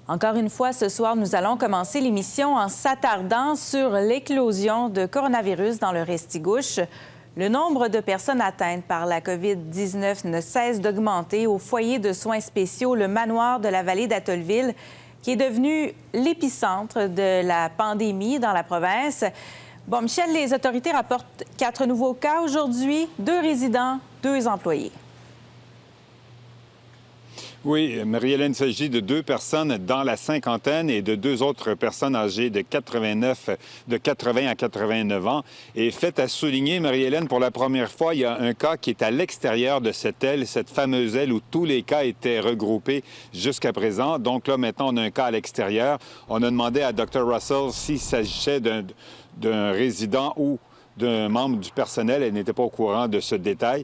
Encore une fois, ce soir, nous allons commencer l'émission en s'attardant sur l'éclosion de coronavirus dans le Restigouche. Le nombre de personnes atteintes par la COVID-19 ne cesse d'augmenter au foyer de soins spéciaux, le manoir de la vallée d'Atholville, qui est devenu l'épicentre de la pandémie dans la province. Bon, Michel, les autorités rapportent 4 nouveaux cas aujourd'hui, 2 résidents, 2 employés. Oui, Marie-Hélène, il s'agit de 2 personnes dans la cinquantaine et de 2 autres personnes âgées de 80 à 89 ans. Et fait à souligner, Marie-Hélène, pour la première fois, il y a un cas qui est à l'extérieur de cette aile, cette fameuse aile où tous les cas étaient regroupés jusqu'à présent. Donc là, maintenant, on a un cas à l'extérieur. On a demandé à Dr. Russell s'il s'agissait d'un résident ou d'un membre du personnel. Elle n'était pas au courant de ce détail.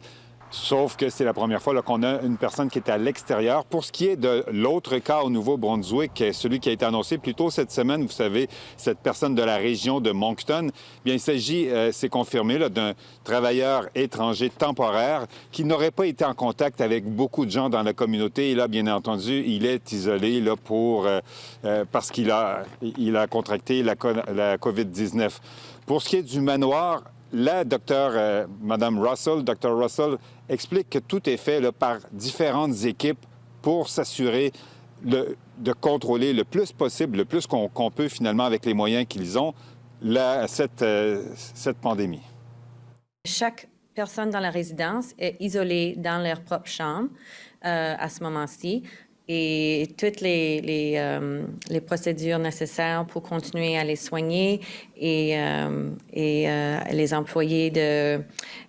Sauf que c'est la première fois qu'on a une personne qui est à l'extérieur. Pour ce qui est de l'autre cas au Nouveau-Brunswick, celui qui a été annoncé plus tôt cette semaine, vous savez, cette personne de la région de Moncton, bien, il s'agit, c'est confirmé, d'un travailleur étranger temporaire qui n'aurait pas été en contact avec beaucoup de gens dans la communauté. Et là, bien entendu, il est isolé là, parce qu'il a contracté la COVID-19. Pour ce qui est du manoir, la Mme Russell, Dr. Russell, explique que tout est fait là, par différentes équipes pour s'assurer de contrôler le plus possible, le plus qu'on peut finalement avec les moyens qu'ils ont, cette pandémie. Chaque personne dans la résidence est isolée dans leur propre chambre à ce moment-ci. Et toutes les procédures nécessaires pour continuer à les soigner et les employés de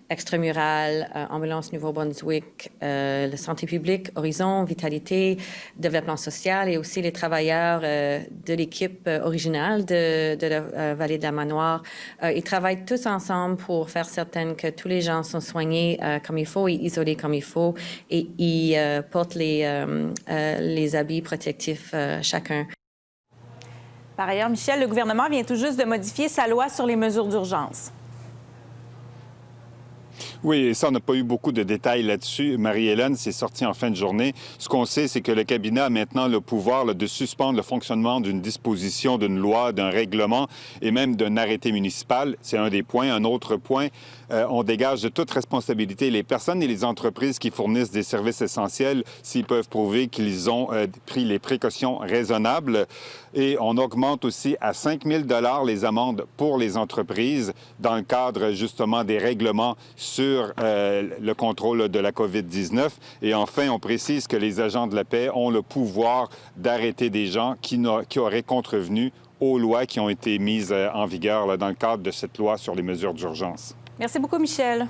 Extramural, Ambulance Nouveau-Brunswick, la santé publique, Horizon, Vitalité, développement social et aussi les travailleurs de l'équipe originale de la vallée de la Manoire. Ils travaillent tous ensemble pour faire certain que tous les gens sont soignés comme il faut et isolés comme il faut et ils portent les habits protectifs chacun. Par ailleurs, Michel, le gouvernement vient tout juste de modifier sa loi sur les mesures d'urgence. Oui, et ça, on n'a pas eu beaucoup de détails là-dessus. Marie-Hélène, c'est sorti en fin de journée. Ce qu'on sait, c'est que le cabinet a maintenant le pouvoir de suspendre le fonctionnement d'une disposition, d'une loi, d'un règlement et même d'un arrêté municipal. C'est un des points. Un autre point, on dégage de toute responsabilité les personnes et les entreprises qui fournissent des services essentiels s'ils peuvent prouver qu'ils ont pris les précautions raisonnables. Et on augmente aussi à 5 000 $ les amendes pour les entreprises dans le cadre justement des règlements sur le contrôle de la COVID-19. Et enfin, on précise que les agents de la paix ont le pouvoir d'arrêter des gens qui auraient contrevenu aux lois qui ont été mises en vigueur là, dans le cadre de cette loi sur les mesures d'urgence. Merci beaucoup, Michel.